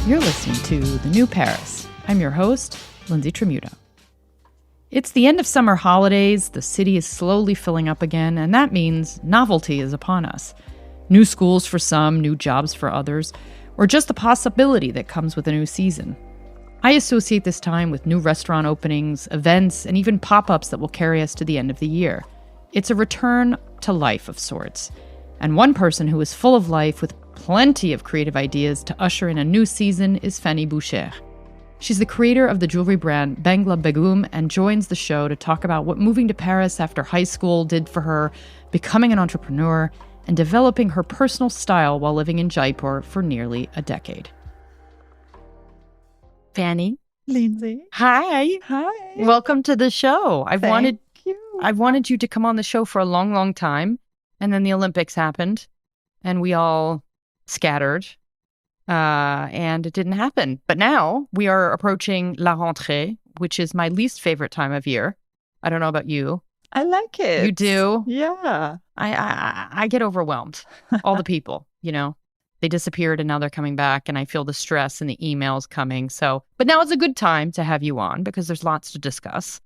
You're listening to The New Paris. I'm your host, Lindsay Tremuta. It's the end of summer holidays, the city is slowly filling up again, and that means novelty is upon us. New schools for some, new jobs for others, or just the possibility that comes with a new season. I associate this time with new restaurant openings, events, and even pop-ups that will carry us to the end of the year. It's a return to life of sorts. And one person who is full of life with plenty of creative ideas to usher in a new season is Fanny Boucher. She's the creator of the jewelry brand Bangla Begum and joins the show to talk about what moving to Paris after high school did for her, becoming an entrepreneur, and developing her personal style while living in Jaipur for nearly a decade. Fanny. Lindsay. Hi. Hi. Welcome to the show. Thank you. I've wanted you to come on the show for a long, long time. And then the Olympics happened and we all scattered and it didn't happen. But now we are approaching la rentrée, which is my least favorite time of year. I don't know about you. I like it. You do? Yeah. I get overwhelmed. All the people, they disappeared and now they're coming back and I feel the stress and the emails coming. But now it's a good time to have you on because there's lots to discuss.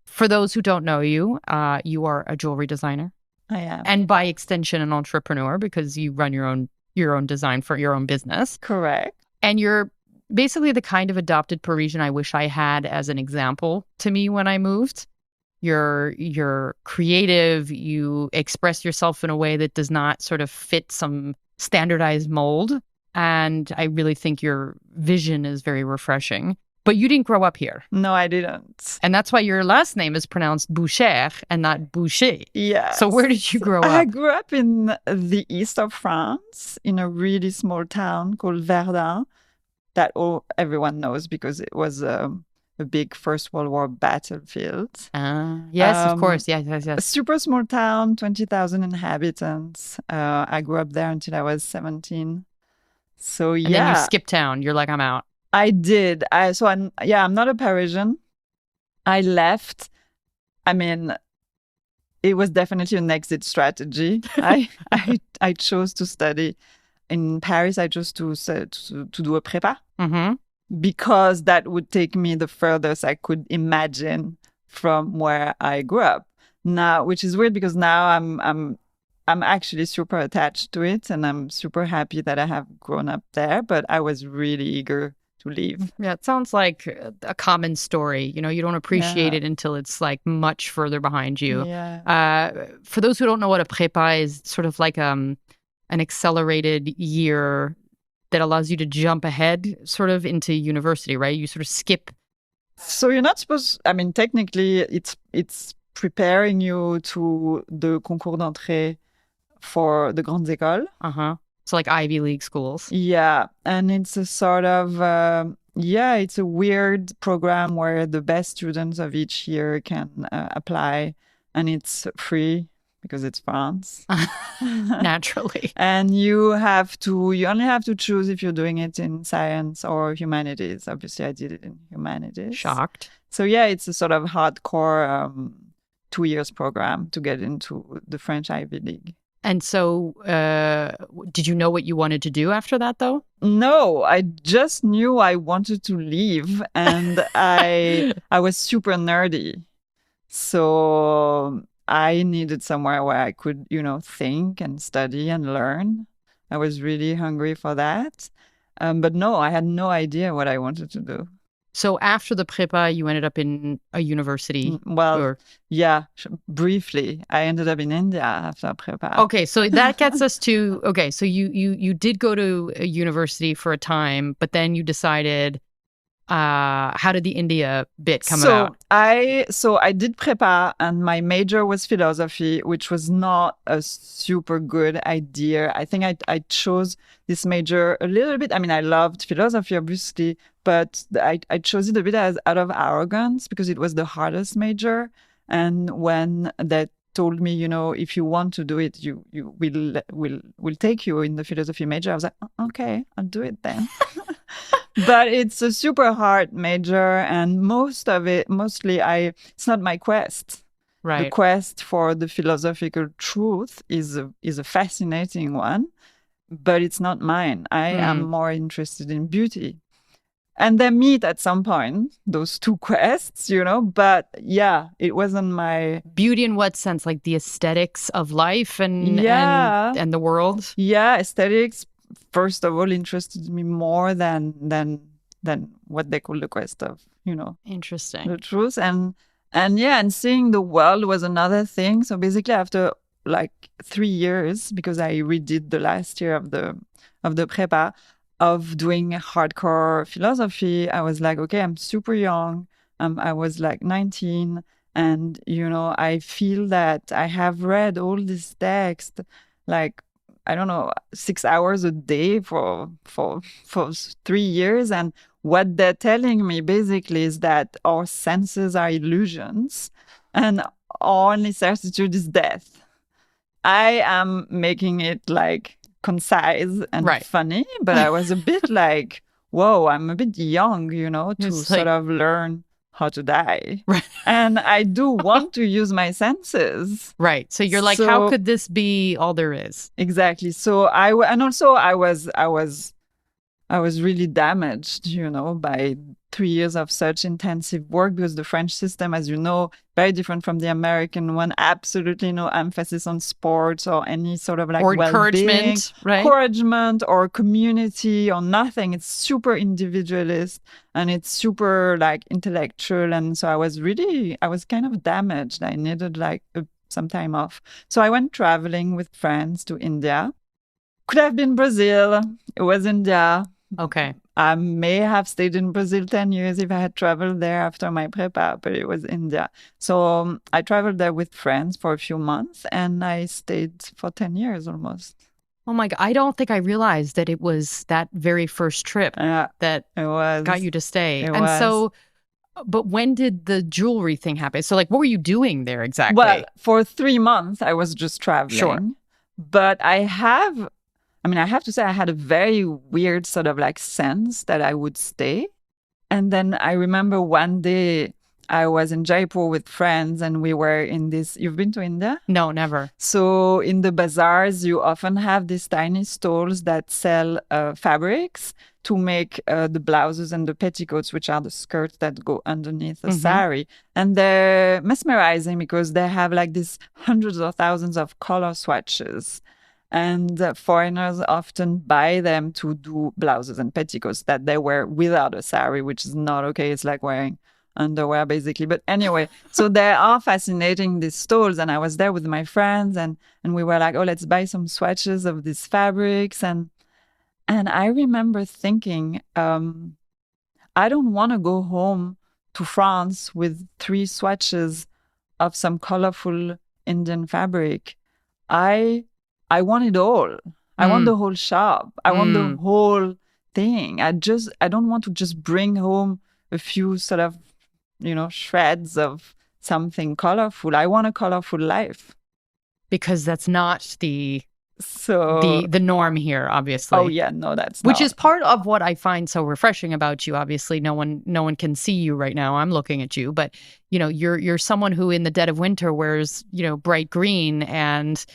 For those who don't know you, you are a jewelry designer. I am. And by extension, an entrepreneur because you run your own design for your own business. Correct. And you're basically the kind of adopted Parisian I wish I had as an example to me when I moved. You're creative. You express yourself in a way that does not sort of fit some standardized mold. And I really think your vision is very refreshing. But you didn't grow up here. No, I didn't. And that's why your last name is pronounced Boucher and not Boucher. Yeah. So where did you grow up? I grew up in the east of France in a really small town called Verdun that everyone knows because it was a big First World War battlefield. Yes, of course. Yes. A super small town, 20,000 inhabitants. I grew up there until I was 17. So yeah. And then you skip town. You're like, I'm out. I did. I'm not a Parisian. I left. I mean, it was definitely an exit strategy. I chose to study in Paris. I chose to do a prépa because that would take me the furthest I could imagine from where I grew up. Now, which is weird because now I'm actually super attached to it and I'm super happy that I have grown up there. But I was really eager to leave. Yeah, it sounds like a common story. You don't appreciate it until it's like much further behind you. Yeah. For those who don't know what a prépa is, it's sort of like an accelerated year that allows you to jump ahead sort of into university, right? You sort of skip. So you're not supposed, technically it's preparing you to the concours d'entrée for the grandes écoles. So like Ivy League schools. Yeah. And it's a sort of, it's a weird program where the best students of each year can apply. And it's free because it's France. Naturally. And you only have to choose if you're doing it in science or humanities. Obviously, I did it in humanities. Shocked. So yeah, it's a sort of hardcore 2 years program to get into the French Ivy League. And so did you know what you wanted to do after that, though? No, I just knew I wanted to leave and I was super nerdy. So I needed somewhere where I could, think and study and learn. I was really hungry for that. But no, I had no idea what I wanted to do. So after the prépa, you ended up in a university? Briefly. I ended up in India after prépa. Okay, so that gets us to, so you did go to a university for a time, but then you decided, how did the India bit come about? So I did prépa and my major was philosophy, which was not a super good idea. I think I chose this major a little bit. I loved philosophy, obviously, but I chose it a bit as out of arrogance because it was the hardest major. And when they told me, if you want to do it, we'll take you in the philosophy major. I was like, okay, I'll do it then. But it's a super hard major, and mostly it's not my quest. Right. The quest for the philosophical truth is a fascinating one, but it's not mine. I am more interested in beauty. And they meet at some point, those two quests, but yeah, it wasn't my... Beauty in what sense? Like the aesthetics of life and Yeah. and the world? Yeah, aesthetics, first of all, interested me more than what they call the quest of, Interesting. the truth. And yeah, and seeing the world was another thing. So basically after like 3 years, because I redid the last year of the prepa, of doing hardcore philosophy, I was like, okay, I'm super young. I was like 19. And, I feel that I have read all this text, like, I don't know, 6 hours a day for 3 years. And what they're telling me basically is that our senses are illusions and our only certitude is death. I am making it like concise and funny, but I was a bit like, whoa, I'm a bit young, to sort of learn how to die. Right. And I do want to use my senses. Right. So you're like, how could this be all there is? Exactly. So I was really damaged, by 3 years of such intensive work, because the French system, as you know, very different from the American one. Absolutely no emphasis on sports or any sort of like or encouragement, right? Encouragement or community or nothing. It's super individualist and it's super like intellectual. And so I was kind of damaged. I needed like some time off. So I went traveling with friends to India. Could have been Brazil. It was India. Okay. I may have stayed in Brazil 10 years if I had traveled there after my prepa, but it was India. So I traveled there with friends for a few months and I stayed for 10 years almost. Oh my God. I don't think I realized that it was that very first trip that got you to stay. So, but when did the jewelry thing happen? So like, what were you doing there exactly? Well, for 3 months, I was just traveling. Sure. But I have to say I had a very weird sort of like sense that I would stay. And then I remember one day I was in Jaipur with friends and we were in this... You've been to India? No, never. So in the bazaars, you often have these tiny stalls that sell fabrics to make the blouses and the petticoats, which are the skirts that go underneath the sari. And they're mesmerizing because they have like these hundreds or thousands of color swatches. And foreigners often buy them to do blouses and petticoats that they wear without a sari, which is not okay. It's like wearing underwear, basically. But anyway, so they are fascinating, these stalls. And I was there with my friends and we were like, oh, let's buy some swatches of these fabrics. And I remember thinking, I don't want to go home to France with 3 swatches of some colorful Indian fabric. I want it all. I want the whole shop. I want the whole thing. I don't want to just bring home a few sort of, shreds of something colorful. I want a colorful life. Because that's not the norm here, obviously. Oh yeah, no, that's Which is part of what I find so refreshing about you. Obviously, no one can see you right now. I'm looking at you, but you're someone who in the dead of winter wears, bright green and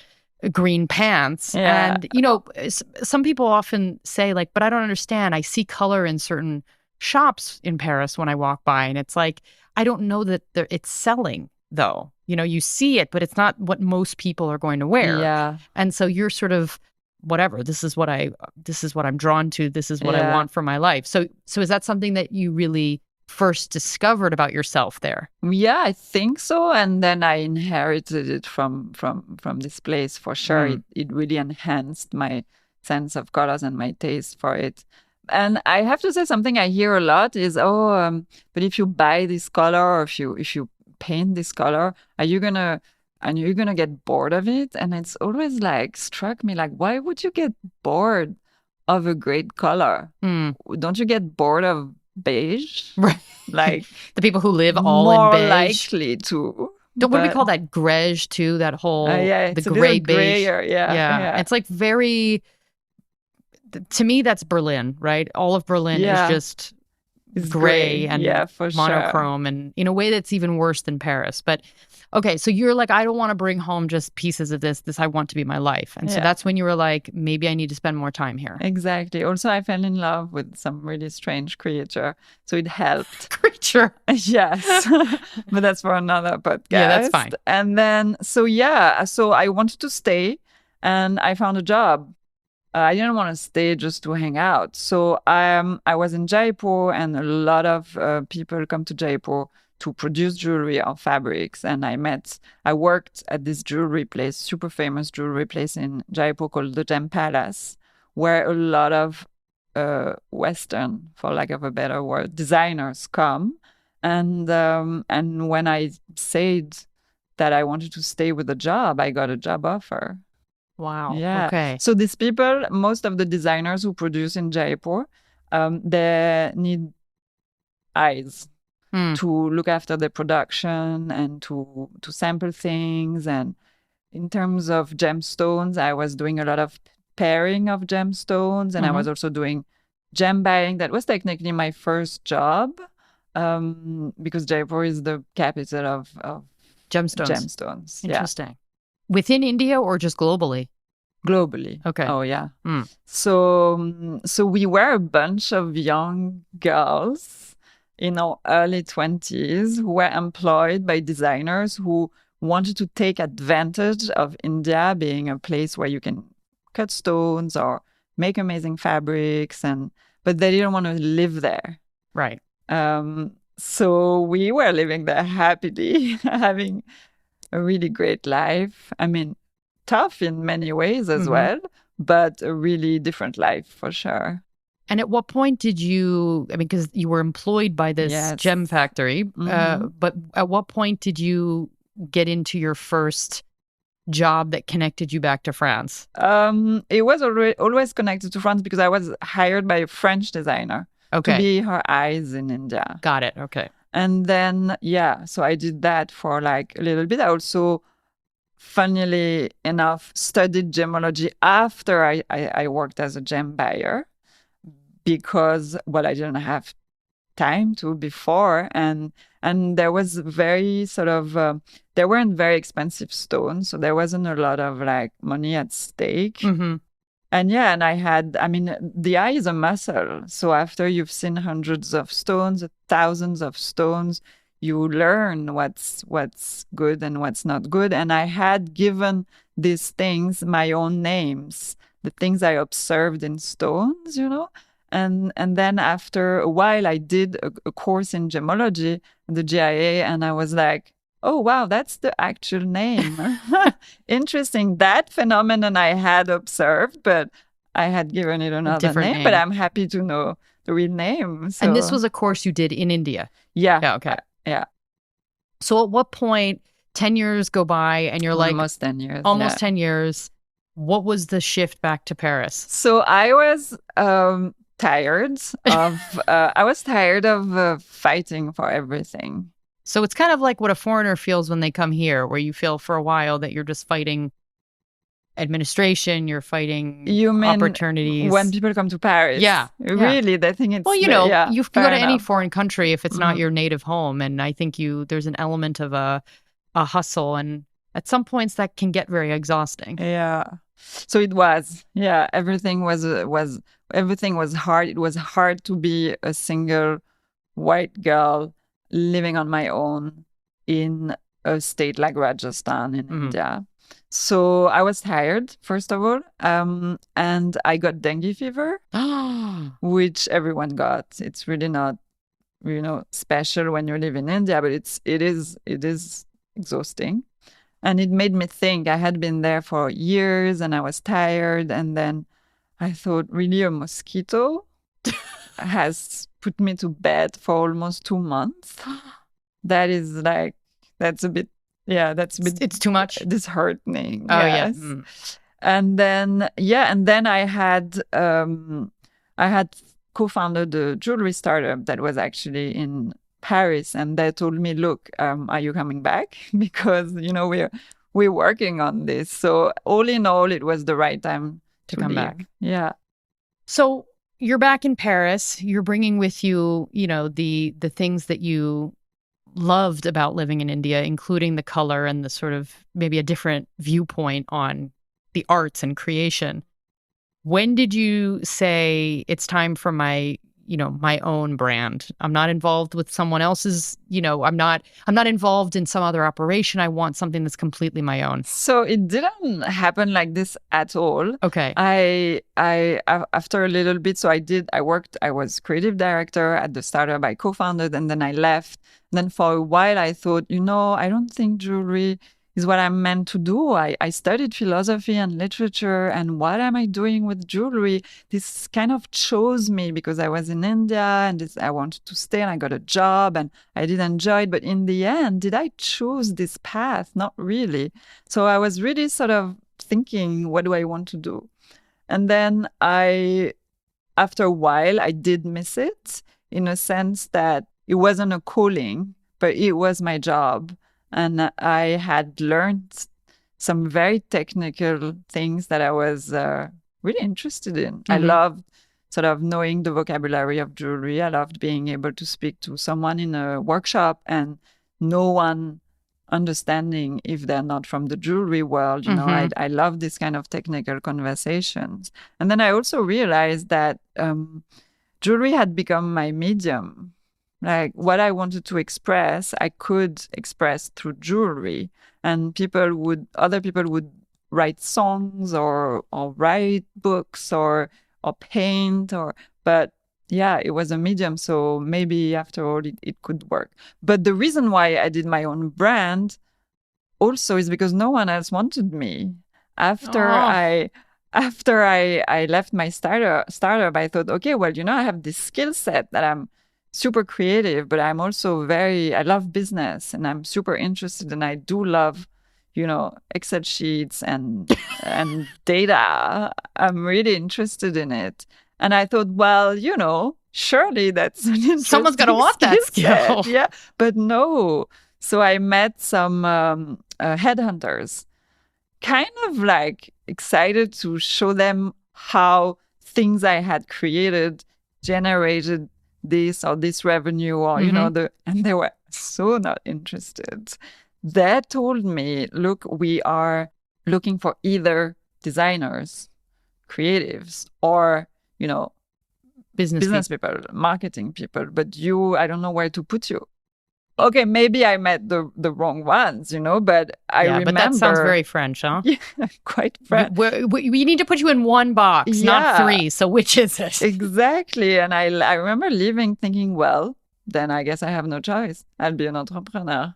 green pants. Yeah. And, some people often say like, but I don't understand. I see color in certain shops in Paris when I walk by. And it's like, I don't know that it's selling though. You see it, but it's not what most people are going to wear. Yeah. And so you're sort of whatever. This is what I'm drawn to. This is what I want for my life. So is that something that you really first discovered about yourself there? Yeah, I think so. And then I inherited it from this place for sure. It really enhanced my sense of colors and my taste for it. And I have to say, something I hear a lot is, but if you buy this color or if you paint this color, are you gonna get bored of it? And it's always like struck me like, why would you get bored of a great color? Don't you get bored of beige? Right. Like the people who live all more in beige. Likely to. What do we call that? Greige too? That whole it's the gray beige. Grayer, yeah. It's like very. To me, that's Berlin, right? All of Berlin is just gray and for monochrome, sure. and in a way that's even worse than Paris. But Okay, so you're like, I don't want to bring home just pieces of this. I want to be my life. And so that's when you were like, maybe I need to spend more time here. Exactly. Also, I fell in love with some really strange creature. So it helped. Creature. Yes. But that's for another podcast. Yeah, that's fine. And then, so I wanted to stay and I found a job. I didn't want to stay just to hang out. So I was in Jaipur, and a lot of people come to Jaipur to produce jewelry or fabrics. And I worked at this jewelry place, super famous jewelry place in Jaipur called the Gem Palace, where a lot of Western, for lack of a better word, designers come. And when I said that I wanted to stay with the job, I got a job offer. Wow. Yeah. Okay. So these people, most of the designers who produce in Jaipur, they need eyes to look after the production and to sample things. And in terms of gemstones, I was doing a lot of pairing of gemstones, and I was also doing gem buying. That was technically my first job, because Jaipur is the capital of gemstones. Interesting. Yeah. Within India or just globally? Globally. Okay. Oh, yeah. So we were a bunch of young girls in our early 20s who were employed by designers who wanted to take advantage of India being a place where you can cut stones or make amazing fabrics, but they didn't want to live there. Right. So we were living there happily, having a really great life. I mean, tough in many ways as well, but a really different life for sure. And at what point did you, because you were employed by this gem factory, but at what point did you get into your first job that connected you back to France? It was always connected to France because I was hired by a French designer to be her eyes in India. Got it. Okay. And then, so I did that for like a little bit. I also, funnily enough, studied gemology after I worked as a gem buyer because, I didn't have time to before. And there was very there weren't very expensive stones. So there wasn't a lot of like money at stake. And I had, the eye is a muscle. So after you've seen hundreds of stones, thousands of stones, you learn what's good and what's not good. And I had given these things my own names, the things I observed in stones, And then after a while, I did a course in gemology, the GIA, and I was like, oh, wow, that's the actual name. Interesting. That phenomenon I had observed, but I had given it another name. But I'm happy to know the real name. So. And this was a course you did in India? Yeah. Yeah, okay. Yeah. So at what point, 10 years go by and you're like... Almost 10 years. Almost 10 years. What was the shift back to Paris? So I was... tired of fighting for everything. So it's kind of like what a foreigner feels when they come here, where you feel for a while that you're just fighting administration, you're fighting opportunities. When people come to Paris. Yeah. Really, they think it's... Well, you go to any foreign country if it's not your native home. And I think there's an element of a hustle. And at some points that can get very exhausting. Yeah. So it was. Yeah. Everything was hard. It was hard to be a single white girl living on my own in a state like Rajasthan in India. So I was tired, first of all, and I got dengue fever, which everyone got. It's really not, special when you live in India, but it is exhausting. And it made me think. I had been there for years and I was tired, and then I thought, really, a mosquito has put me to bed for almost 2 months. That's a bit it's too much. Disheartening. Oh, yes. Yeah. And then I had co-founded a jewelry startup that was actually in Paris, and they told me, look, are you coming back? Because, we're working on this. So all in all, it was the right time to come leave. Back. Yeah. So you're back in Paris. You're bringing with you, the things that you loved about living in India, including the color and the sort of maybe a different viewpoint on the arts and creation. When did you say it's time for my own brand? I'm not involved with someone else's, I'm not involved in some other operation. I want something that's completely my own. So it didn't happen like this at all. Okay. I after a little bit, so I was creative director at the startup I co-founded, and then I left. And then for a while I thought, I don't think jewelry is what I'm meant to do. I studied philosophy and literature, and what am I doing with jewelry? This kind of chose me because I was in India and I wanted to stay, and I got a job and I did enjoy it. But in the end, did I choose this path? Not really. So I was really sort of thinking, what do I want to do? And then after a while, I did miss it in a sense that it wasn't a calling, but it was my job. And I had learned some very technical things that I was really interested in. Mm-hmm. I loved sort of knowing the vocabulary of jewelry. I loved being able to speak to someone in a workshop and no one understanding if they're not from the jewelry world. I love this kind of technical conversations. And then I also realized that jewelry had become my medium. Like what I wanted to express, I could express through jewelry, and other people would write songs or write books or paint but yeah, it was a medium. So maybe after all, it could work. But the reason why I did my own brand also is because no one else wanted me. After I left my startup, I thought, okay, well, I have this skill set that I'm super creative, but I'm also I love business and I'm super interested, and I do love, Excel sheets and data. I'm really interested in it. And I thought, well, surely that's an interesting someone's going to want that skill. Yeah, but no. So I met some headhunters, kind of like excited to show them how things I had created generated this or this revenue or, and they were so not interested. They told me, look, we are looking for either designers, creatives, or, business people, marketing people, but I don't know where to put you. Okay, maybe I met the wrong ones, but I remember. But that sounds very French, huh? Yeah, quite French. We need to put you in one box, not three. So which is it? Exactly. And I remember leaving thinking, well, then I guess I have no choice. I'll be an entrepreneur.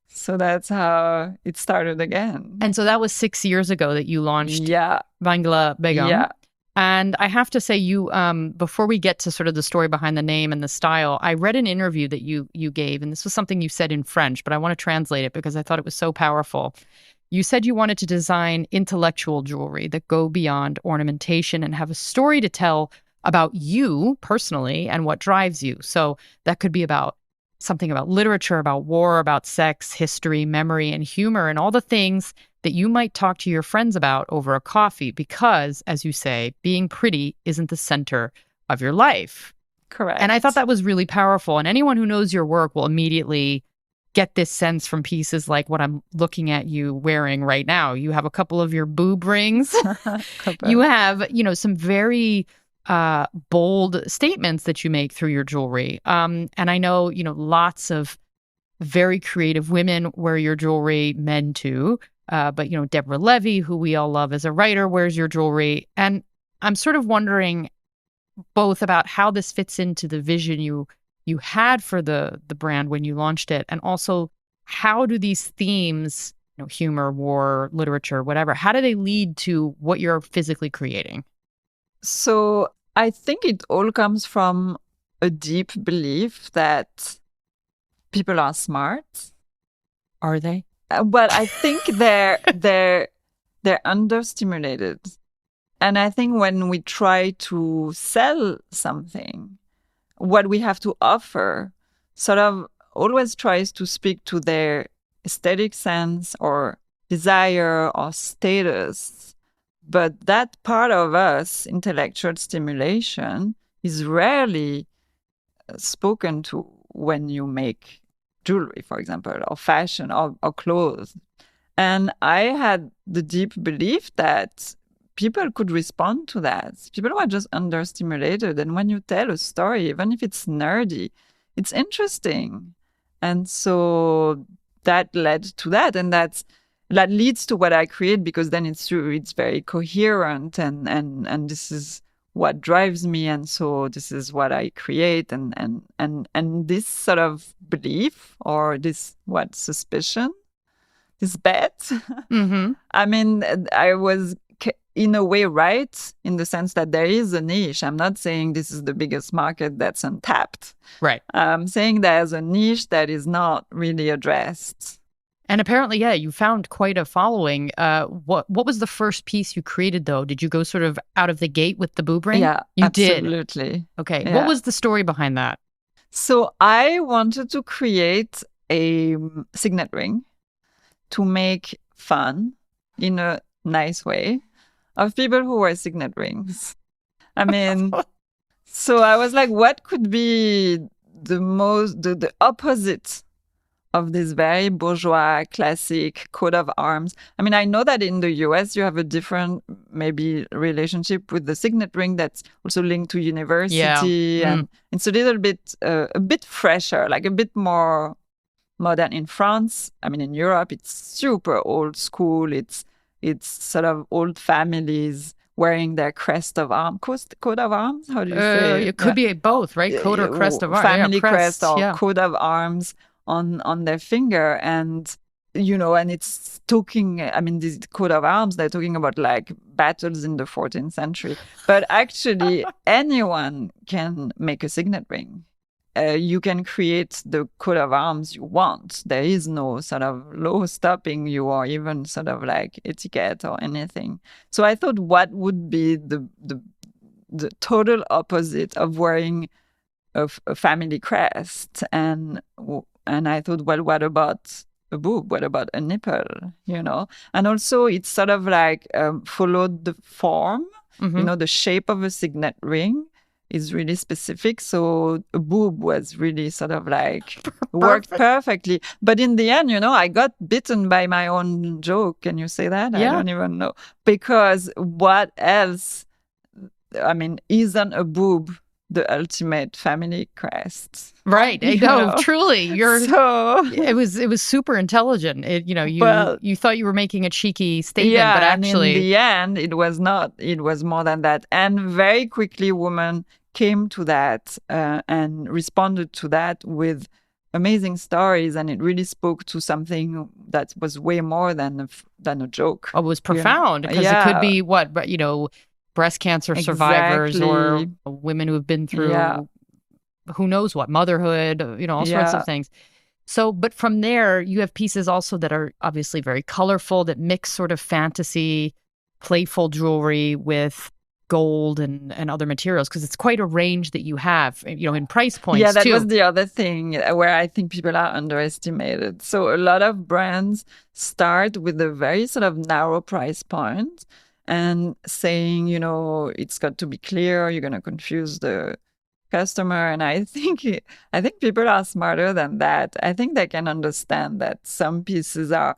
So that's how it started again. And so that was 6 years ago that you launched Bangla Begum. Yeah. And I have to say, you before we get to sort of the story behind the name and the style, I read an interview that you gave, and this was something you said in French, but I want to translate it because I thought it was so powerful. You said you wanted to design intellectual jewelry that go beyond ornamentation and have a story to tell about you personally and what drives you. So that could be about something about literature, about war, about sex, history, memory, and humor, and all the things that you might talk to your friends about over a coffee because, as you say, being pretty isn't the center of your life. Correct. And I thought that was really powerful. And anyone who knows your work will immediately get this sense from pieces like what I'm looking at you wearing right now. You have a couple of your boob rings. You have, some very bold statements that you make through your jewelry. And I know, lots of very creative women wear your jewelry, men too. But, Deborah Levy, who we all love as a writer, wears your jewelry. And I'm sort of wondering both about how this fits into the vision you had for the brand when you launched it, and also how do these themes, humor, war, literature, whatever, how do they lead to what you're physically creating? So I think it all comes from a deep belief that people are smart. Are they? Well, I think they're understimulated. And I think when we try to sell something, what we have to offer sort of always tries to speak to their aesthetic sense or desire or status. But that part of us, intellectual stimulation, is rarely spoken to when you make jewelry, for example, or fashion or clothes. And I had the deep belief that people could respond to that. People were just understimulated. And when you tell a story, even if it's nerdy, it's interesting. And so that led to that. And that leads to what I create, because then it's very coherent, and this is what drives me. And so this is what I create. And this sort of belief, or this suspicion, this bet. Mm-hmm. I mean, I was in a way right, in the sense that there is a niche. I'm not saying this is the biggest market that's untapped. Right. I'm saying there's a niche that is not really addressed. And apparently, yeah, you found quite a following. What was the first piece you created, though? Did you go sort of out of the gate with the boob ring? Yeah, you absolutely. Did. Okay. Yeah. What was the story behind that? So I wanted to create a signet ring to make fun in a nice way of people who wear signet rings. I mean, so I was like, what could be the opposite of this very bourgeois, classic coat of arms? I mean, I know that in the US, you have a different, maybe, relationship with the signet ring that's also linked to university. Yeah. And it's a little bit, a bit fresher, like a bit more modern. In France, I mean, in Europe, it's super old school. It's sort of old families wearing their crest of arms, coat of arms. How do you say? It could be both, right? Coat or crest of arms. Family crest or coat of arms on their finger. And and it's talking, I mean, this coat of arms, they're talking about like battles in the 14th century. But actually, anyone can make a signet ring. You can create the coat of arms you want. There is no sort of law stopping you, or even sort of like etiquette or anything. So I thought, what would be the total opposite of wearing a family crest? And I thought, well, what about a boob? What about a nipple? And also it's sort of like followed the form. Mm-hmm. The shape of a signet ring is really specific. So a boob was really sort of like worked perfectly. But in the end, I got bitten by my own joke. Can you say that? Yeah. I don't even know. Because what else? I mean, isn't a boob the ultimate family crest? Right. No, truly. It was super intelligent. You thought you were making a cheeky statement, but actually, and in the end, it was not. It was more than that. And very quickly, women came to that and responded to that with amazing stories, and it really spoke to something that was way more than a joke. Oh, it was profound, because it could be breast cancer survivors, or women who have been through who knows what, motherhood, all sorts of things. So, but from there, you have pieces also that are obviously very colorful, that mix sort of fantasy, playful jewelry with gold and other materials, because it's quite a range that you have, in price points. Yeah, that too. was the other thing where I think people are underestimated. So a lot of brands start with a very sort of narrow price point and saying, it's got to be clear, you're going to confuse the customer. And I think people are smarter than that. I think they can understand that some pieces are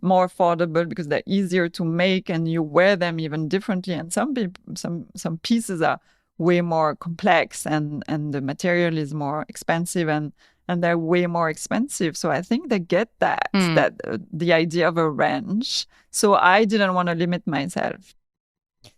more affordable because they're easier to make and you wear them even differently. And some pieces are way more complex and the material is more expensive and they're way more expensive. So I think they get that, the idea of a range. So I didn't want to limit myself.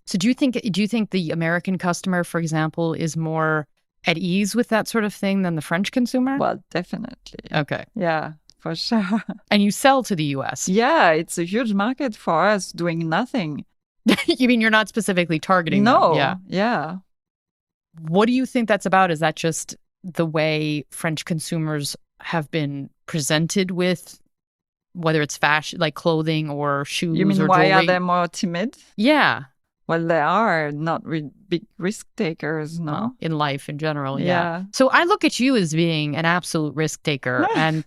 So do you think the American customer, for example, is more at ease with that sort of thing than the French consumer? Well, definitely. Okay. Yeah, for sure. And you sell to the US? Yeah, it's a huge market for us doing nothing. You mean you're not specifically targeting them? No. Yeah. What do you think that's about? Is that just the way French consumers have been presented with, whether it's fashion, like clothing or shoes? You mean or why jewelry? are they more timid? Yeah. Well, they are not big risk takers, no? Well, in life in general, yeah. So I look at you as being an absolute risk taker. and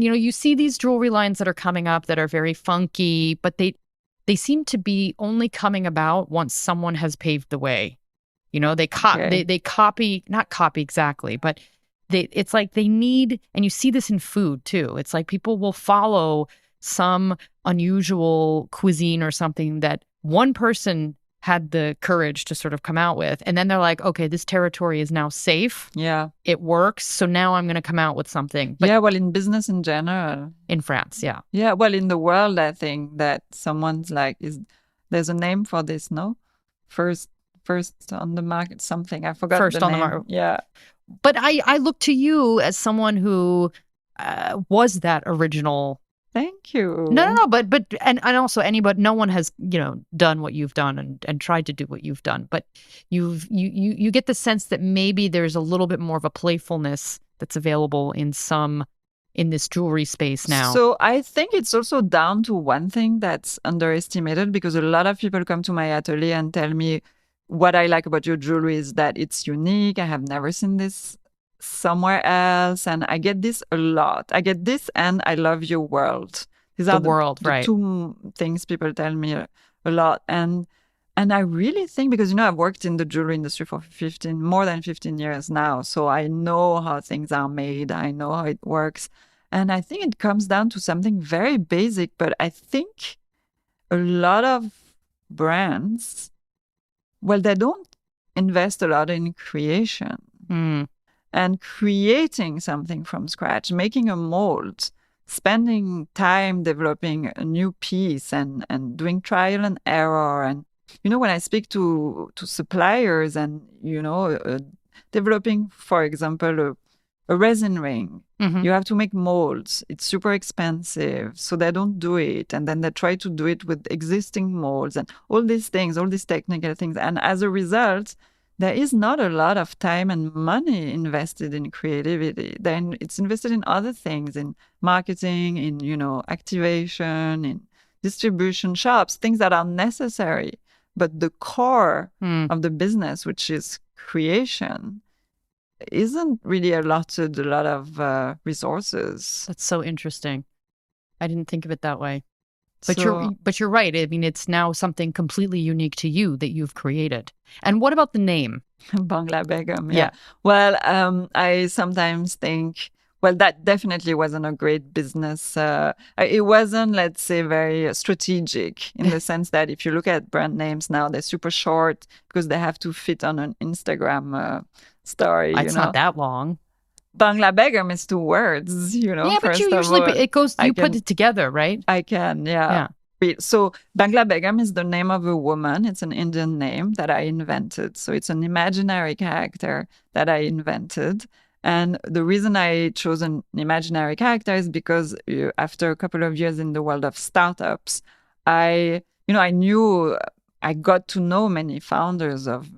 you see these jewelry lines that are coming up that are very funky, but they seem to be only coming about once someone has paved the way. They copy, not copy exactly, but it's like they need, and you see this in food too. It's like people will follow some unusual cuisine or something that one person had the courage to sort of come out with. And then they're like, okay, this territory is now safe. Yeah. It works. So now I'm going to come out with something. But yeah, well, in business in general. in France, yeah. Yeah, well, in the world, I think that someone's like, there's a name for this, no? First on the market, something. I forgot First the on the name. market. Yeah. But I look to you as someone who was that original. Thank you. No. But and also anybody, no one has, done what you've done and tried to do what you've done. But you get the sense that maybe there's a little bit more of a playfulness that's available in this jewelry space now. So I think it's also down to one thing that's underestimated, because a lot of people come to my atelier and tell me what I like about your jewelry is that it's unique. I have never seen this somewhere else. And I get this a lot. I get this and I love your world. These are the two things people tell me a lot. And I really think, because, I've worked in the jewelry industry for more than 15 years now. So I know how things are made. I know how it works. And I think it comes down to something very basic, but I think a lot of brands, well, they don't invest a lot in creation. And creating something from scratch, making a mold, spending time developing a new piece and doing trial and error. And, when I speak to suppliers and, developing, for example, a resin ring, you have to make molds. It's super expensive. So they don't do it. And then they try to do it with existing molds and all these things, all these technical things. And as a result, there is not a lot of time and money invested in creativity. Then it's invested in other things, in marketing, in, activation, in distribution shops, things that are necessary. But the core of the business, which is creation, isn't really allotted a lot of resources. That's so interesting. I didn't think of it that way. But you're right. I mean, it's now something completely unique to you that you've created. And what about the name? Bangla Begum. Yeah. Well, I sometimes think, well, that definitely wasn't a great business. It wasn't, let's say, very strategic in the sense that if you look at brand names now, they're super short because they have to fit on an Instagram story. It's not that long. Bangla Begum is 2 words, Yeah, but you usually, you put it together, right? I can, yeah. So Bangla Begum is the name of a woman. It's an Indian name that I invented. So it's an imaginary character that I invented. And the reason I chose an imaginary character is because after a couple of years in the world of startups, I got to know many founders of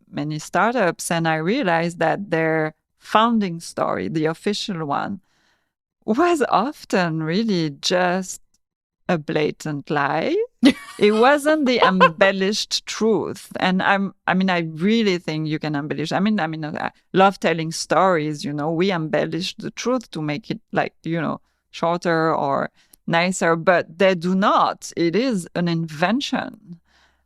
many startups, and I realized that their founding story, the official one, was often really just a blatant lie. It wasn't the embellished truth. And I really think you can embellish. I love telling stories, we embellish the truth to make it shorter or nicer, but they do not. It is an invention.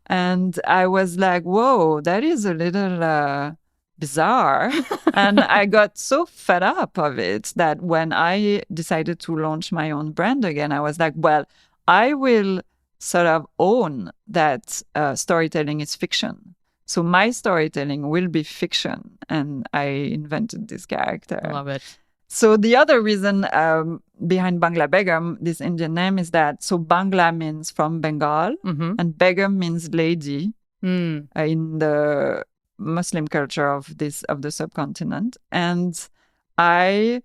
And I was like, whoa, that is a little bizarre. And I got so fed up of it that when I decided to launch my own brand again, I was like, well, I will sort of own that storytelling is fiction. So my storytelling will be fiction. And I invented this character. I love it. So the other reason behind Bangla Begum, this Indian name, is that Bangla means from Bengal, and Begum means lady in the Muslim culture of the subcontinent. And I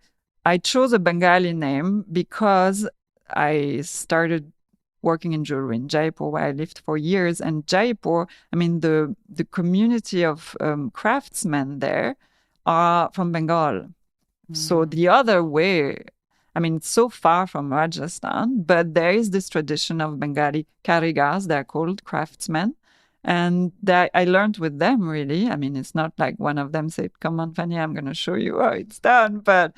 chose a Bengali name because I started working in jewelry in Jaipur, where I lived for years. And Jaipur, the community of craftsmen there are from Bengal. So the other way, it's so far from Rajasthan, but there is this tradition of Bengali karigars, they're called craftsmen. And I learned with them, really. It's not like one of them said, come on, Fanny, I'm going to show you how it's done. But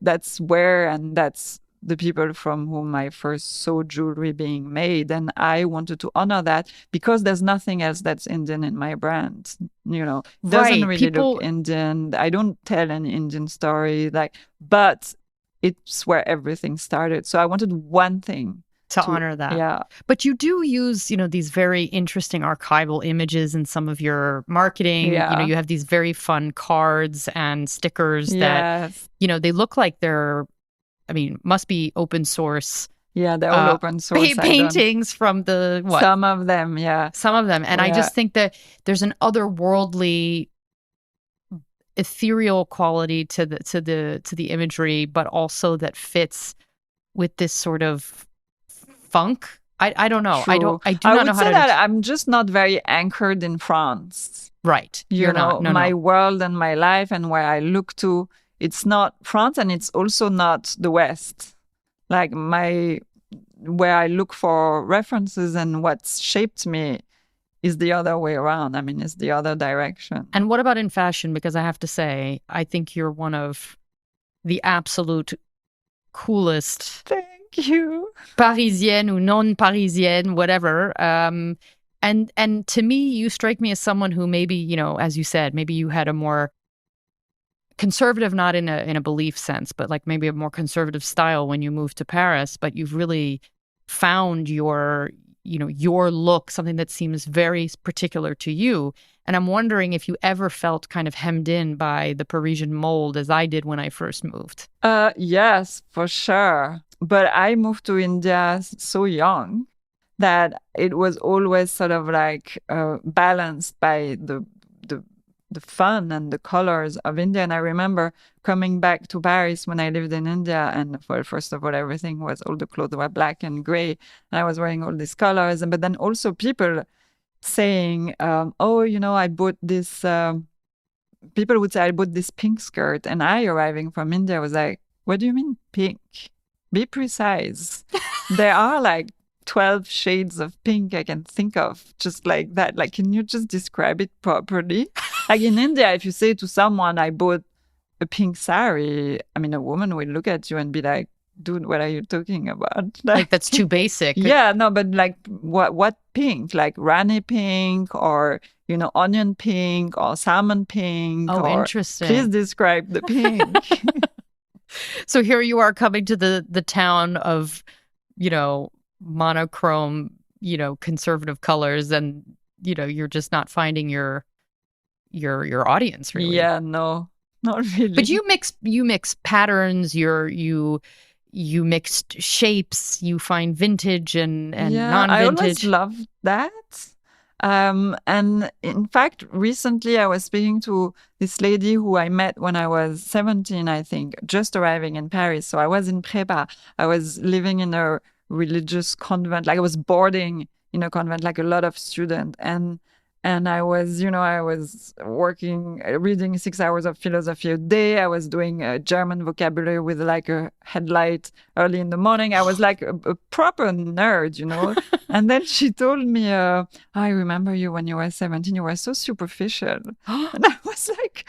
that's where, and that's the people from whom I first saw jewelry being made. And I wanted to honor that because there's nothing else that's Indian in my brand. It doesn't Right. really People, look Indian. I don't tell an Indian story, but it's where everything started. So I wanted one thing to honor that. Yeah. But you do use, these very interesting archival images in some of your marketing. Yeah. You have these very fun cards and stickers Yes. that, they look like they're, must be open source. Yeah, they're all open source. Paintings from the what? Some of them, yeah. Some of them. And I just think that there's an otherworldly, ethereal quality to the imagery, but also that fits with this sort of funk. I don't know. True. I do not know how to. I would say that I'm just not very anchored in France. Right. You're not. No, my world and my life and where I look to, it's not France, and it's also not the West. Like where I look for references and what's shaped me is the other way around. It's the other direction. And what about in fashion? Because I have to say, I think you're one of the absolute coolest. Thank you. Parisienne or non-Parisienne, whatever. And to me, you strike me as someone who maybe, as you said, maybe you had a more conservative, not in a belief sense, but like maybe a more conservative style when you moved to Paris, but you've really found your look, something that seems very particular to you. And I'm wondering if you ever felt kind of hemmed in by the Parisian mold as I did when I first moved. Yes, for sure. But I moved to India so young that it was always sort of like balanced by the fun and the colors of India. And I remember coming back to Paris when I lived in India, and first of all, all the clothes were black and gray, and I was wearing all these colors. But then also people saying, I bought this, people would say, I bought this pink skirt. And I, arriving from India, was like, what do you mean pink? Be precise. There are like 12 shades of pink I can think of, just like that. Like, can you just describe it properly? Like in India, if you say to someone, I bought a pink sari, a woman will look at you and be like, dude, what are you talking about? Like that's too basic. Yeah, no, but like what pink? Like Rani pink or, onion pink or salmon pink? Oh, interesting. Please describe the pink. So here you are coming to the town of, monochrome, conservative colors, and, you're just not finding your audience really. Yeah, no, not really. But you mix patterns, you mixed shapes, you find vintage and non-vintage. I always loved that. And in fact, recently I was speaking to this lady who I met when I was 17, I think, just arriving in Paris. So I was in prépa. I was living in a religious convent, like I was boarding in a convent, like a lot of students. And I was, I was reading 6 hours of philosophy a day. I was doing a German vocabulary with like a headlight early in the morning. I was like a proper nerd, And then she told me, I remember you when you were 17, you were so superficial. And I was like,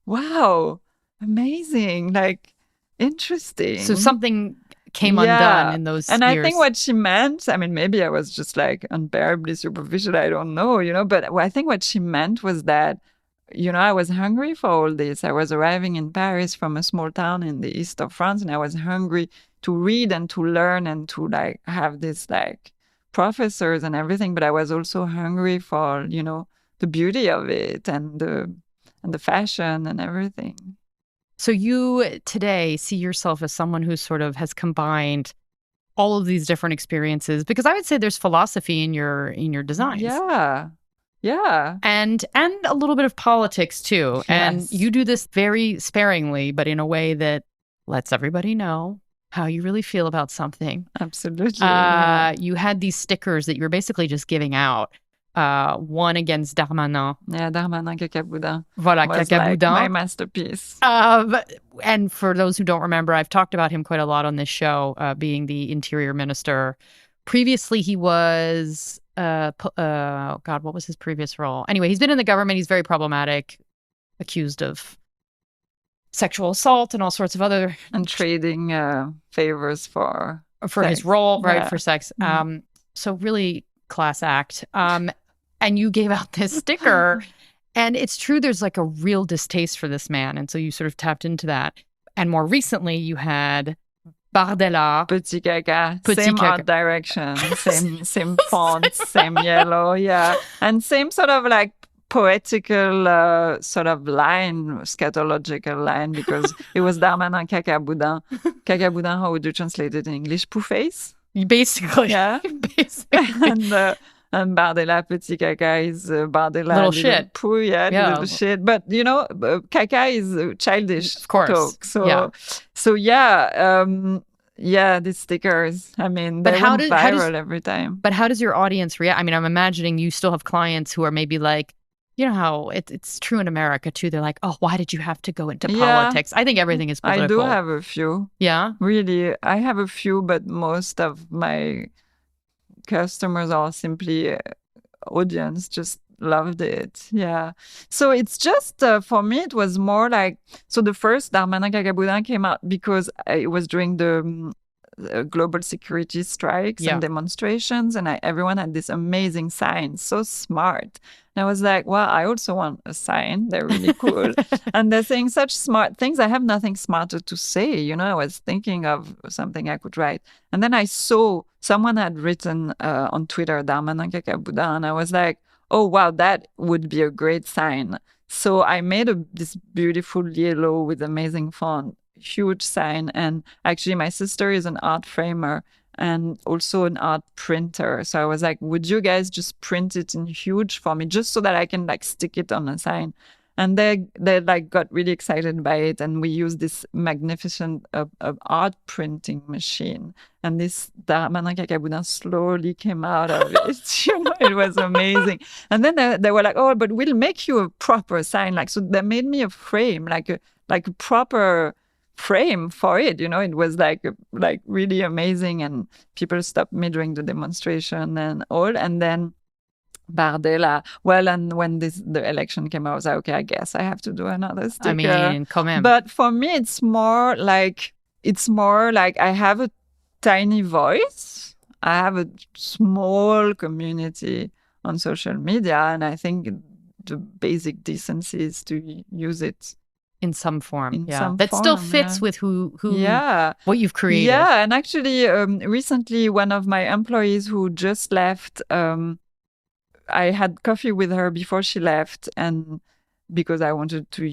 wow, amazing, like interesting. So something came undone in those and years. I think what she meant, maybe I was just like unbearably superficial, I don't know, but I think what she meant was that, I was hungry for all this. I was arriving in Paris from a small town in the east of France, and I was hungry to read and to learn and to like have this like professors and everything, but I was also hungry for, the beauty of it and the fashion and everything. So you today see yourself as someone who sort of has combined all of these different experiences, because I would say there's philosophy in your designs. Yeah. And a little bit of politics too. Yes. And you do this very sparingly, but in a way that lets everybody know how you really feel about something. Absolutely. You had these stickers that you were basically just giving out. One against Darmanin. Yeah, Darmanin Cacaboudin. Voilà, Cacaboudin. Like my masterpiece. And for those who don't remember, I've talked about him quite a lot on this show, being the interior minister. Previously, he was, God, what was his previous role? Anyway, he's been in the government. He's very problematic, accused of sexual assault and all sorts of other and trading favors for his role, right, Yeah. for sex. So really class act. And you gave out this sticker, and it's true. There's like a real distaste for this man, and so you sort of tapped into that. And more recently, you had Bardella. Petit caca, Petit same caca. art direction, same font, same yellow, yeah, and same sort of like poetical sort of line, scatological line, because it was Darmanin caca boudin. Caca boudin, how would you translate it in English? Poo face? Basically, Yeah. basically. And Bardella Petit Caca is Bardella Little shit. Poo, yeah, little shit. But caca is childish Of course. talk. So yeah, these stickers. I mean, they went viral every time. But how does your audience react? I mean, I'm imagining you still have clients who are maybe like, you know how it's true in America too. They're like, oh, why did you have to go into politics? I think everything is political. I do have a few. Yeah? Really, I have a few, but most of my customers are simply audience, just loved it. Yeah. So it's just, for me, it was more like, so the first Darmanin Caca Boudin came out because it was during the global security strikes and demonstrations, and everyone had this amazing sign, so smart. And I was like, well, I also want a sign. They're really cool. And they're saying such smart things. I have nothing smarter to say. I was thinking of something I could write. And then I saw someone had written on Twitter, Darmanin Caca Boudin, and I was like, oh, wow, that would be a great sign. So I made this beautiful yellow with amazing font, huge sign. And actually, my sister is an art framer and also an art printer. So I was like, would you guys just print it in huge for me, just so that I can like stick it on a sign? And they like got really excited by it. And we used this magnificent art printing machine. And this Darmanin Caca Boudin slowly came out of it. It was amazing. And then they were like, oh, but we'll make you a proper sign. So they made me a frame, like a proper frame for it. It was like really amazing. And people stopped me during the demonstration and all. And then Bardella. Well, and when the election came out, I was like, okay, I guess I have to do another sticker. I mean, come in. But for me, it's more like I have a tiny voice. I have a small community on social media, and I think the basic decency is to use it in some form. Some that form, still fits with who what you've created. Yeah, and actually, recently, one of my employees who just left, I had coffee with her before she left, and because I wanted to,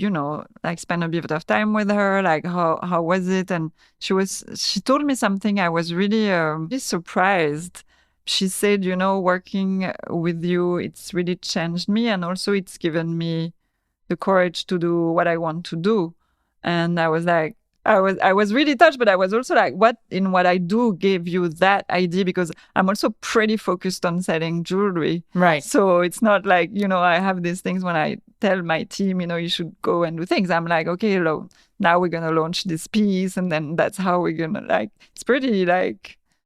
spend a bit of time with her, like how was it? And she told me something I was really surprised. She said, working with you, it's really changed me, and also it's given me the courage to do what I want to do. And I was like, I was really touched, but I was also like, what I do gave you that idea? Because I'm also pretty focused on selling jewelry. Right. So it's not like, I have these things when I tell my team, you should go and do things. I'm like, okay, now we're going to launch this piece. And then that's how we're going to it's pretty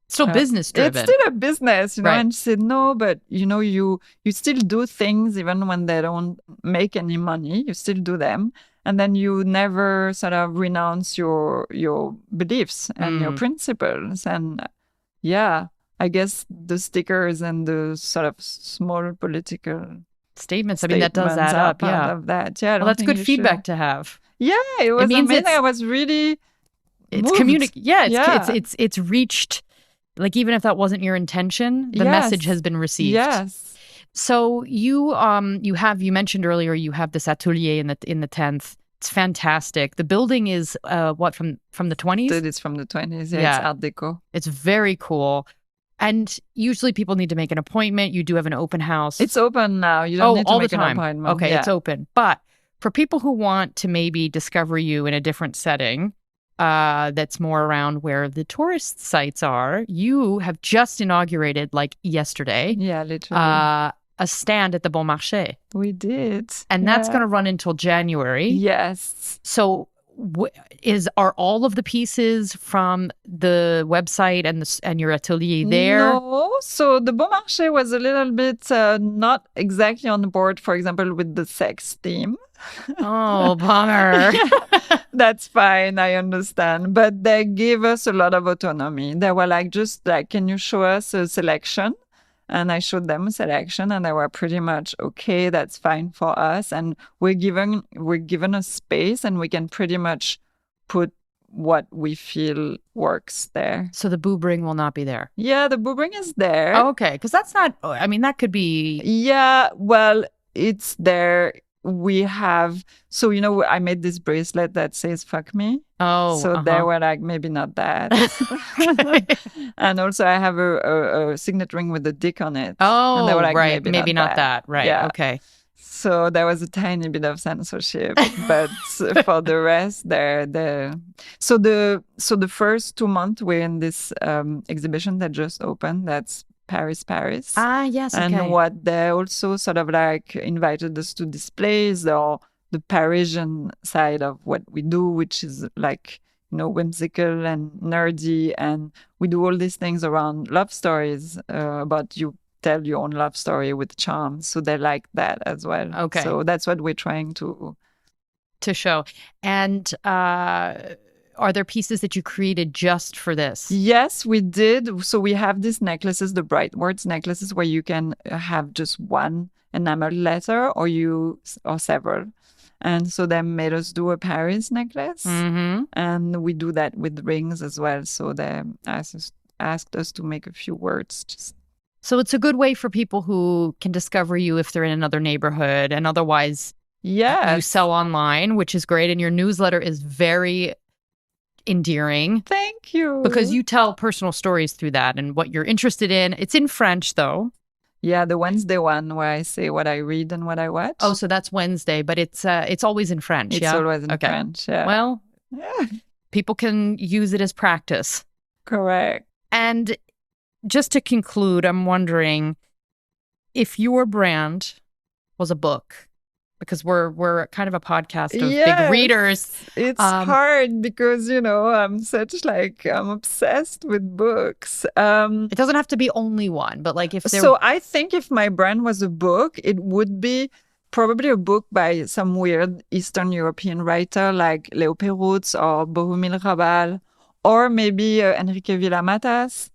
still business driven. It's still a business, Right. And she said, no, but you still do things even when they don't make any money. You still do them. And then you never sort of renounce your beliefs and your principles. And I guess the stickers and the sort of small political statements. I mean, that does add up. Part of that. Yeah. Well, that's good feedback to have. Yeah, it was amazing. I was really moved. It's reached. Like, even if that wasn't your intention, the message has been received. Yes. So you mentioned earlier you have this atelier in the 10th. It's fantastic. The building is from the 20s? It's from the 20s. Yeah, it's Art Deco. It's very cool. And usually people need to make an appointment. You do have an open house. It's open now. You don't need to make an appointment. Okay, it's open. But for people who want to maybe discover you in a different setting, that's more around where the tourist sites are, you have just inaugurated, like yesterday, literally, a stand at the Bon Marché. We did. And that's going to run until January. Yes. So are all of the pieces from the website and your atelier there? No. So the Bon Marché was a little bit not exactly on board, for example, with the sex theme. Oh, bummer. That's fine. I understand. But they gave us a lot of autonomy. They were like, just like, can you show us a selection? And I showed them a selection and they were pretty much, okay, that's fine for us. And we're given a space and we can pretty much put what we feel works there. So the boob ring will not be there. Yeah, the boob ring is there. Oh, okay. Because that's not, I mean, that could be. Yeah, well, it's there. We have, so, you know, I made this bracelet that says fuck me. Oh, so they were like, maybe not that. And also I have a signet ring with a dick on it. Oh, and they were like, right. Maybe not that. Right. Yeah. Okay. So there was a tiny bit of censorship, but for the rest, so the first 2 months we're in this exhibition that just opened. That's Paris. Ah, yes. Okay. And what they also sort of like invited us to display is the Parisian side of what we do, which is like, you know, whimsical and nerdy, and we do all these things around love stories about you. Tell your own love story with charm. So they like that as well. Okay. So that's what we're trying to show. And are there pieces that you created just for this? Yes, we did. So we have these necklaces, the Bright Words necklaces, where you can have just one enamel letter or several. And so they made us do a Paris necklace. Mm-hmm. And we do that with rings as well. So they asked us to make a few words. So it's a good way for people who can discover you if they're in another neighborhood, and otherwise you sell online, which is great. And your newsletter is very endearing. Thank you. Because you tell personal stories through that and what you're interested in. It's in French, though. Yeah, the Wednesday one where I say what I read and what I watch. Oh, so that's Wednesday, but it's always in French, It's always in French, yeah. Well, people can use it as practice. Correct. And just to conclude, I'm wondering if your brand was a book, because we're kind of a podcast of big readers. It's hard because, you know, I'm obsessed with books. It doesn't have to be only one, but like if there... So I think if my brand was a book, it would be probably a book by some weird Eastern European writer like Léo Perutz or Bohumil Rabal, or maybe Enrique Villamatas,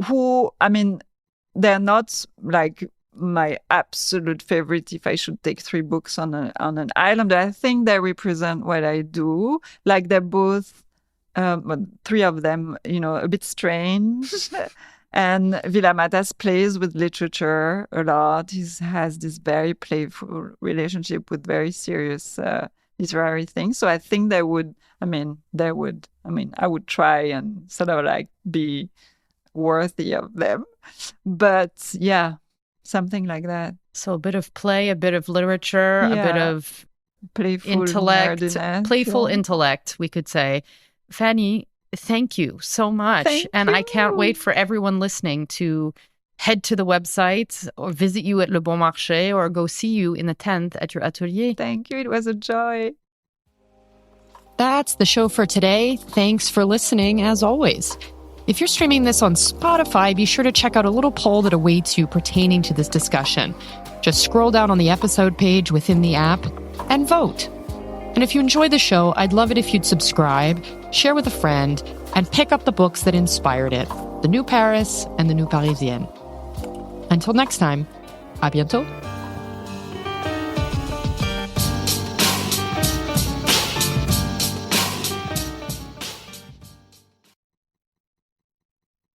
who, I mean, they're not like my absolute favorite if I should take 3 books on an island. I think they represent what I do. Like they're both, 3 of them, you know, a bit strange. And Villamatas plays with literature a lot. He has this very playful relationship with very serious literary things. So I think I would try and sort of like be worthy of them. But yeah, something like that. So a bit of play, a bit of literature, a bit of playful intellect, nerdiness, intellect, we could say. Fanny, thank you so much. Thank I can't wait for everyone listening to head to the website or visit you at Le Bon Marché or go see you in the 10th at your atelier. Thank you. It was a joy. That's the show for today. Thanks for listening, as always. If you're streaming this on Spotify, be sure to check out a little poll that awaits you pertaining to this discussion. Just scroll down on the episode page within the app and vote. And if you enjoy the show, I'd love it if you'd subscribe, share with a friend, and pick up the books that inspired it, The New Paris and The New Parisian. Until next time, à bientôt.